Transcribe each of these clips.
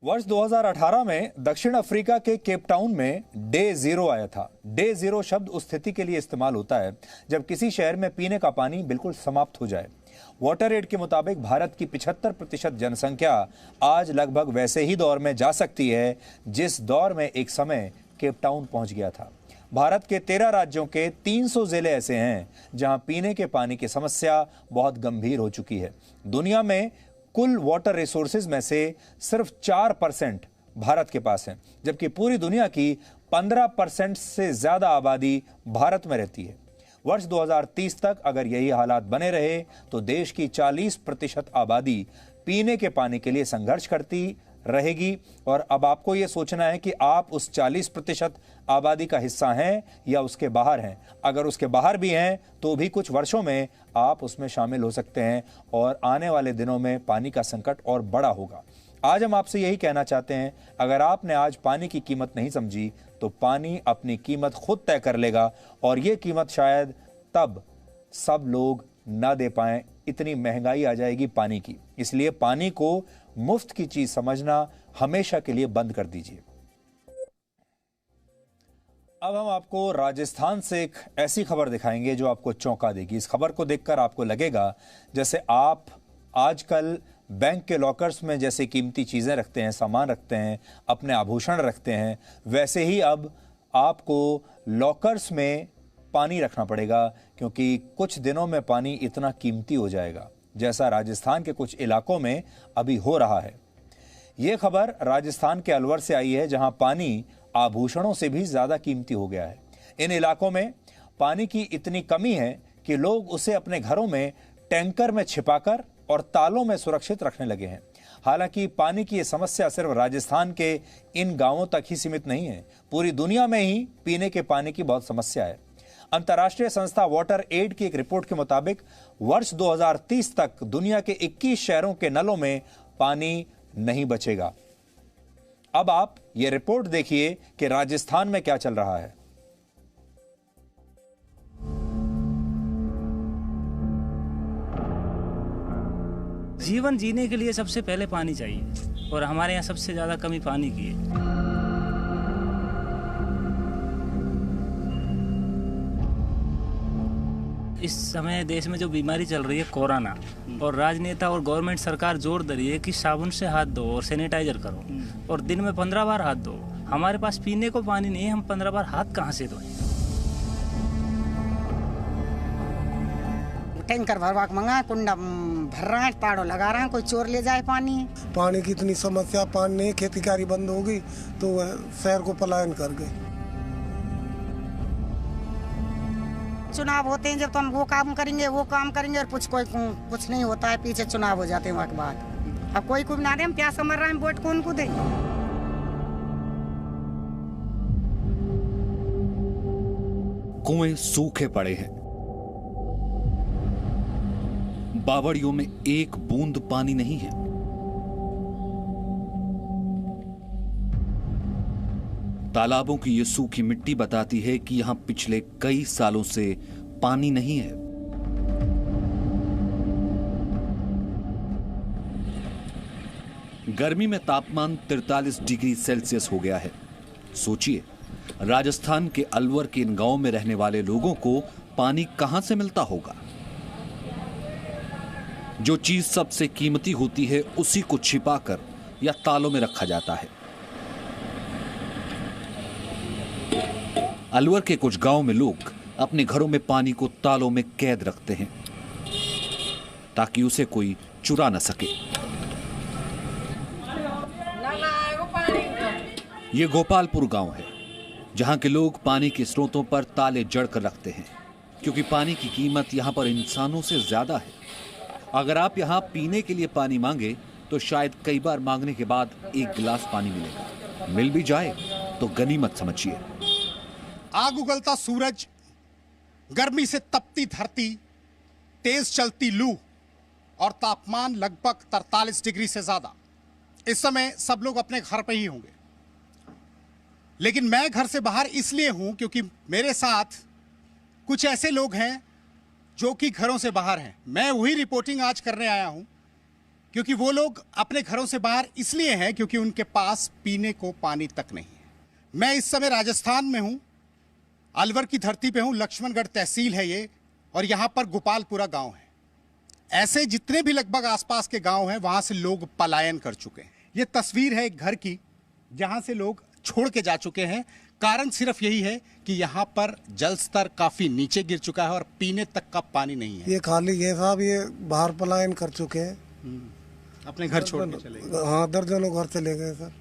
वर्ष 2018 में दक्षिण अफ्रीका के केप टाउन में डे जीरो आया था। डे जीरो शब्द उस स्थिति के लिए इस्तेमाल होता है जब किसी शहर में पीने का पानी बिल्कुल समाप्त हो जाए। वाटर एड के मुताबिक भारत की 75% जनसंख्या आज लगभग वैसे ही दौर में जा सकती है जिस दौर में एक समय केप टाउन पहुंच गया था। भारत के 13 राज्यों के 300 जिले ऐसे हैं जहां पीने के पानी की समस्या बहुत गंभीर हो चुकी है। दुनिया में कुल वाटर रिसोर्सेज में से सिर्फ 4% भारत के पास है, जबकि पूरी दुनिया की 15% से ज्यादा आबादी भारत में रहती है। वर्ष 2030 तक अगर यही हालात बने रहे तो देश की 40% आबादी पीने के पानी के लिए संघर्ष करती रहेगी। और अब आपको यह सोचना है कि आप उस 40% आबादी का हिस्सा हैं या उसके बाहर हैं। अगर उसके बाहर भी हैं तो भी कुछ वर्षों में आप उसमें शामिल हो सकते हैं और आने वाले दिनों में पानी का संकट और बड़ा होगा। आज हम आपसे यही कहना चाहते हैं, अगर आपने आज पानी की कीमत नहीं समझी तो पानी अपनी कीमत खुद तय कर लेगा और ये कीमत शायद तब सब लोग ना दे पाएं। इतनी महंगाई आ जाएगी पानी की। इसलिए पानी को मुफ्त की चीज समझना हमेशा के लिए बंद कर दीजिए। अब हम आपको राजस्थान से एक ऐसी खबर दिखाएंगे जो आपको चौंका देगी। इस खबर को देखकर आपको लगेगा जैसे आप आजकल बैंक के लॉकर्स में जैसे कीमती चीजें रखते हैं, सामान रखते हैं, अपने आभूषण रखते हैं, वैसे ही अब आपको लॉकर्स में पानी रखना पड़ेगा, क्योंकि कुछ दिनों में पानी इतना कीमती हो जाएगा जैसा राजस्थान के कुछ इलाकों में अभी हो रहा है। यह खबर राजस्थान के अलवर से आई है, जहां पानी आभूषणों से भी ज्यादा कीमती हो गया है। इन इलाकों में पानी की इतनी कमी है कि लोग उसे अपने घरों में टैंकर में छिपाकर और तालों में सुरक्षित रखने लगे हैं। हालांकि पानी की यह समस्या सिर्फ राजस्थान के इन गांवों तक ही सीमित नहीं है, पूरी दुनिया में ही पीने के पानी की बहुत समस्या है। अंतर्राष्ट्रीय संस्था वाटर एड की एक रिपोर्ट के मुताबिक वर्ष 2030 तक दुनिया के 21 शहरों के नलों में पानी नहीं बचेगा। अब आप ये रिपोर्ट देखिए कि राजस्थान में क्या चल रहा है। जीवन जीने के लिए सबसे पहले पानी चाहिए और हमारे यहाँ सबसे ज्यादा कमी पानी की है। इस समय देश में जो बीमारी चल रही है कोरोना, और राजनेता और गवर्नमेंट सरकार जोर दे रही है कि साबुन से हाथ धो और सैनिटाइजर करो और दिन में 15 बार हाथ धो। हमारे पास पीने को पानी नहीं है, हम 15 बार हाथ कहाँ से धोएं? टैंकर भरवा मंगा, कुंडा भर रहा है, ताड़ो लगा रहा है, कोई चोर ले जाए पानी। पानी की इतनी समस्या, पानी नहीं, खेती बंद होगी तो शहर को पलायन कर गए। चुनाव होते हैं जब तो हम वो काम करेंगे और कुछ नहीं होता है, पीछे चुनाव हो जाते हैं वहाँ के बाद। अब कोई को ना दे, हम प्यासा मर रहे हैं, वोट कौन को दें? कुएं सूखे पड़े हैं, बावड़ियों में एक बूंद पानी नहीं है। तालाबों की ये सूखी मिट्टी बताती है कि यहां पिछले कई सालों से पानी नहीं है। गर्मी में तापमान 43 डिग्री सेल्सियस हो गया है। सोचिए, राजस्थान के अलवर के इन गांवों में रहने वाले लोगों को पानी कहां से मिलता होगा। जो चीज सबसे कीमती होती है उसी को छिपाकर या तालों में रखा जाता है। अलवर के कुछ गांव में लोग अपने घरों में पानी को तालों में कैद रखते हैं ताकि उसे कोई चुरा न सके। ये गोपालपुर गांव है, जहां के लोग पानी के स्रोतों पर ताले जड़कर रखते हैं, क्योंकि पानी की कीमत यहां पर इंसानों से ज्यादा है। अगर आप यहां पीने के लिए पानी मांगे तो शायद कई बार मांगने के बाद एक गिलास पानी मिलेगा। मिल भी जाए तो गनीमत समझिए। आग उगलता सूरज, गर्मी से तपती धरती, तेज चलती लू और तापमान लगभग 43 डिग्री से ज्यादा। इस समय सब लोग अपने घर पे ही होंगे, लेकिन मैं घर से बाहर इसलिए हूं क्योंकि मेरे साथ कुछ ऐसे लोग हैं जो कि घरों से बाहर हैं। मैं वही रिपोर्टिंग आज करने आया हूं क्योंकि वो लोग अपने घरों से बाहर इसलिए हैं क्योंकि उनके पास पीने को पानी तक नहीं है। मैं इस समय राजस्थान में हूं, अलवर की धरती पे हूं। लक्ष्मणगढ़ तहसील है ये, और यहां पर गोपालपुरा गांव है। ऐसे जितने भी लगभग आसपास के गांव हैं, वहां से लोग पलायन कर चुके हैं। ये तस्वीर है एक घर की, जहां से लोग छोड़ के जा चुके हैं। कारण सिर्फ यही है कि यहाँ पर जल स्तर काफी नीचे गिर चुका है और पीने तक का पानी नहीं है। ये खाली ये साहब ये बाहर पलायन कर चुके हैं, अपने घर छोड़ के चले गए। हाँ, दर्जनों घर चले गए सर।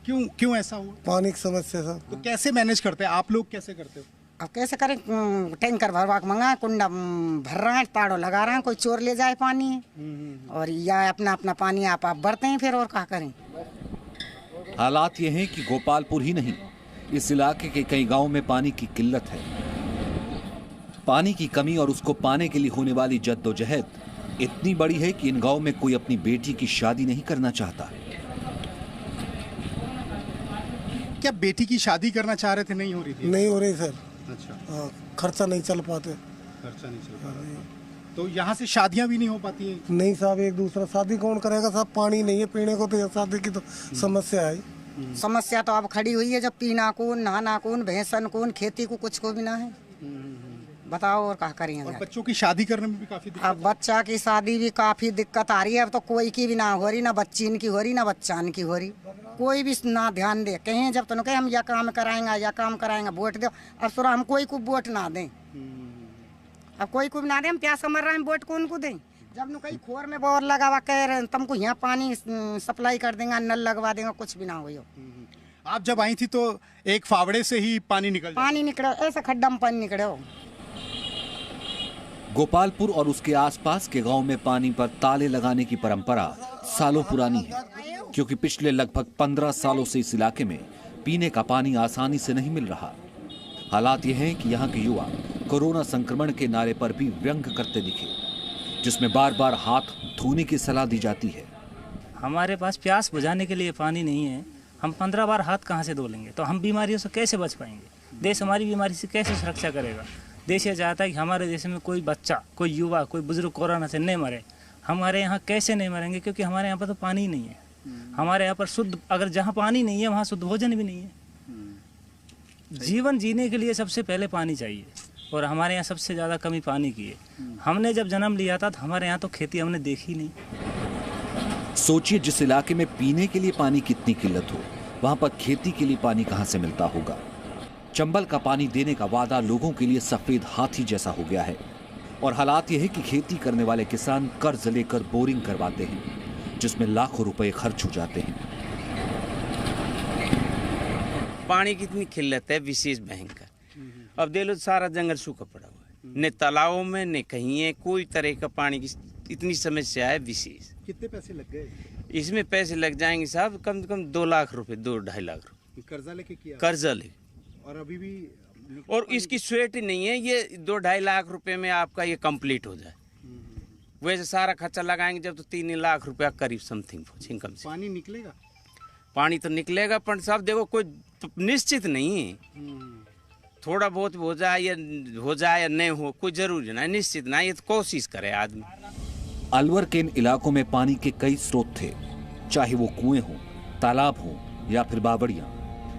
क्यों ऐसा हुआ? पानी की समस्या सर। तो कैसे मैनेज करते हैं आप लोग, कैसे करते हो? अब कैसे करें? टैंकर भरवा के मंगा, कुंडा भर रहा है, ताड़ो लगा रहा है, कोई चोर ले जाए पानी, और या अपना अपना पानी आप भरते हैं फिर, और क्या करें। हालात ये हैं कि गोपालपुर ही नहीं, इस इलाके के कई गांव में पानी की किल्लत है। पानी की कमी और उसको पाने के लिए होने वाली जद्दोजहद इतनी बड़ी है कि इन गांव में कोई अपनी बेटी की शादी नहीं करना चाहता। क्या बेटी की शादी करना चाह रहे थे, नहीं हो रही थी? नहीं हो रही सर। अच्छा, खर्चा नहीं चल पाते। खर्चा नहीं चल पाता, तो यहाँ से शादियाँ भी नहीं हो पाती हैं? नहीं साहब, एक दूसरा शादी कौन करेगा साहब? पानी नहीं है पीने को, तो शादी की तो समस्या है। समस्या तो अब खड़ी हुई है, जब पीना कौन, नहाना कौन, भैंसन कौन, खेती को कुछ को भी ना है। बताओ और क्या करेंगे। और बच्चों की शादी करने में भी काफी दिक्कत अब बच्चा की शादी भी काफी दिक्कत आ रही है। अब तो कोई की भी ना हो रही, ना बच्चीन की हो रही, ना बच्चान की हो रही। कोई भी ना ध्यान दे, कहें जब तो कहे हम यह काम कराएंगे, या काम कराएंगे, वोट दो। अब सुरा हम कोई को वोट ना दें, अब कोई को भी ना दें, हम प्यासा मर रहे हैं, वोट कौन को दें? जब नु कहीं खोर में बोर लगावा कह रहे तुमको यहाँ पानी सप्लाई कर देंगे, नल लगवा देंगे, कुछ भी ना हो। आप जब आई थी तो एक फावड़े से ही पानी निकले, ऐसा खड्डा में पानी निकले हो। गोपालपुर और उसके आसपास के गांव में पानी पर ताले लगाने की परंपरा सालों पुरानी है, क्योंकि पिछले लगभग 15 सालों से इस इलाके में पीने का पानी आसानी से नहीं मिल रहा। हालात ये हैं कि यहाँ के युवा कोरोना संक्रमण के नारे पर भी व्यंग करते दिखे, जिसमें बार बार हाथ धोने की सलाह दी जाती है। हमारे पास प्यास बुझाने के लिए पानी नहीं है, हम 15 बार हाथ कहाँ से धो लेंगे? तो हम बीमारियों से कैसे बच पाएंगे? देश हमारी बीमारी से कैसे सुरक्षा करेगा? देश ये चाहता है कि हमारे देश में कोई बच्चा, कोई युवा, कोई बुजुर्ग कोरोना से नहीं मरे। हमारे यहाँ कैसे नहीं मरेंगे? क्योंकि हमारे यहाँ पर तो पानी नहीं है। हमारे यहाँ पर शुद्ध, अगर जहाँ पानी नहीं है वहाँ शुद्ध भोजन भी नहीं है। जीवन जीने के लिए सबसे पहले पानी चाहिए, और हमारे यहाँ सबसे ज़्यादा कमी पानी की है। हमने जब जन्म लिया था तो हमारे यहाँ तो खेती हमने देखी नहीं। सोचिए, जिस इलाके में पीने के लिए पानी की इतनी किल्लत हो, वहां पर खेती के लिए पानी कहां से मिलता होगा? चंबल का पानी देने का वादा लोगों के लिए सफेद हाथी जैसा हो गया है, और हालात यह है कि खेती करने वाले किसान कर्ज लेकर बोरिंग करवाते हैं, जिसमें लाखों रुपए खर्च हो जाते हैं। पानी की इतनी किल्लत है विशेष भयंकर। अब देख लो, सारा जंगल सूखा पड़ा हुआ है, न तालाबों में न कहीं है, कोई तरह का पानी की इतनी समस्या है विशेष। कितने पैसे लग गए इसमें? पैसे लग जाएंगे साहब कम से कम 2 लाख रुपए, 2-2.5 लाख रुपए कर्जा लेके किया? कर्जा ले, और अभी भी, और इसकी स्वेट नहीं है। ये 2-2.5 लाख रुपए में आपका ये कंप्लीट हो जाए। वैसे सारा खर्चा लगाएंगे जब तो 3 लाख रुपया करीब समथिंग इनकम से। पानी निकलेगा? पानी तो निकलेगा, पर साहब देखो कोई निश्चित नहीं है। थोड़ा बहुत हो जाए या नहीं हो, कोई जरूरी नहीं, निश्चित नहीं। ये तो कोशिश करे आदमी। अलवर के इन इलाकों में पानी के कई स्रोत थे, चाहे वो कुएं हो, तालाब हो या फिर बावड़ियां।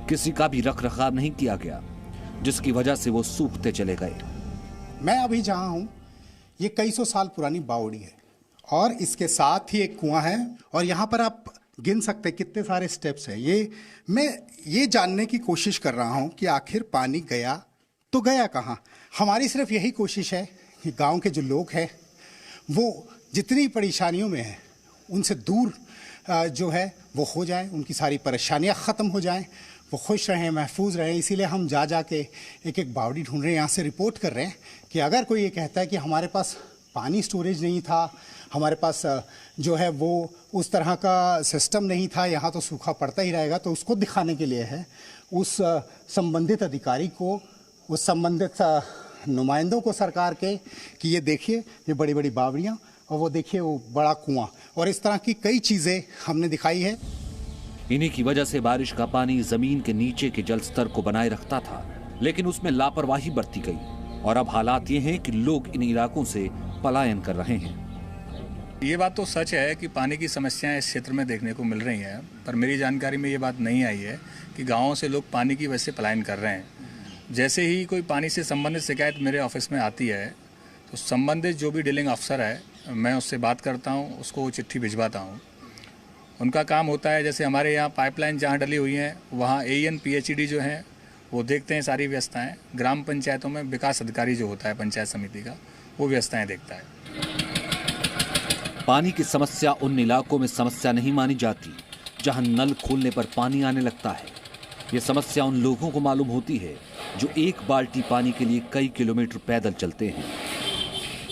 किसी का भी रख रखाव नहीं किया गया, जिसकी वजह से वो सूखते चले गए। मैं अभी जहाँ हूँ ये कई सौ साल पुरानी बावड़ी है, और इसके साथ ही एक कुआं है, और यहाँ पर आप गिन सकते हैं कितने सारे स्टेप्स हैं। मैं ये जानने की कोशिश कर रहा हूँ कि आखिर पानी गया तो गया कहाँ। हमारी सिर्फ यही कोशिश है कि गांव के जो लोग हैं वो जितनी परेशानियों में हैं उनसे दूर जो है वो हो जाए, उनकी सारी परेशानियाँ ख़त्म हो जाएं, वो खुश रहें, महफूज रहें। इसीलिए हम जा के एक बावड़ी ढूंढ रहे हैं, यहाँ से रिपोर्ट कर रहे हैं कि अगर कोई ये कहता है कि हमारे पास पानी स्टोरेज नहीं था, हमारे पास जो है वो उस तरह का सिस्टम नहीं था, यहाँ तो सूखा पड़ता ही रहेगा, तो उसको दिखाने के लिए है उस संबंधित अधिकारी को, उस संबंधित नुमाइंदों को सरकार के, कि ये देखिए ये बड़ी बड़ी बावड़ियाँ, और वो देखिए वो बड़ा कुआं, और इस तरह की कई चीज़ें हमने दिखाई है। इन्हीं की वजह से बारिश का पानी जमीन के नीचे के जल स्तर को बनाए रखता था, लेकिन उसमें लापरवाही बरती गई, और अब हालात ये हैं कि लोग इन इलाकों से पलायन कर रहे हैं। ये बात तो सच है कि पानी की समस्याएं इस क्षेत्र में देखने को मिल रही हैं, पर मेरी जानकारी में ये बात नहीं आई है कि गाँवों से लोग पानी की वजह से पलायन कर रहे हैं। जैसे ही कोई पानी से संबंधित शिकायत मेरे ऑफिस में आती है तो संबंधित जो भी डीलिंग अफसर है मैं उससे बात करता हूँ, उसको वो चिट्ठी भिजवाता हूँ। उनका काम होता है, जैसे हमारे यहाँ पाइपलाइन जहाँ डली हुई हैं वहाँ AN PHED जो हैं वो देखते हैं सारी व्यवस्थाएं। ग्राम पंचायतों में विकास अधिकारी जो होता है पंचायत समिति का, वो व्यवस्थाएं देखता है। पानी की समस्या उन इलाकों में समस्या नहीं मानी जाती जहां नल खोलने पर पानी आने लगता है। ये समस्या उन लोगों को मालूम होती है जो एक बाल्टी पानी के लिए कई किलोमीटर पैदल चलते हैं,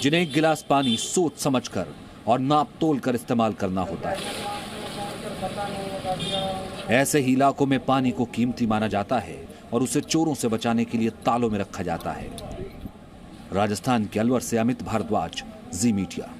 जिन्हें एक गिलास पानी सोच समझकर और नाप तोल कर इस्तेमाल करना होता है। ऐसे ही इलाकों में पानी को कीमती माना जाता है और उसे चोरों से बचाने के लिए तालों में रखा जाता है। राजस्थान के अलवर से अमित भारद्वाज, जी मीडिया।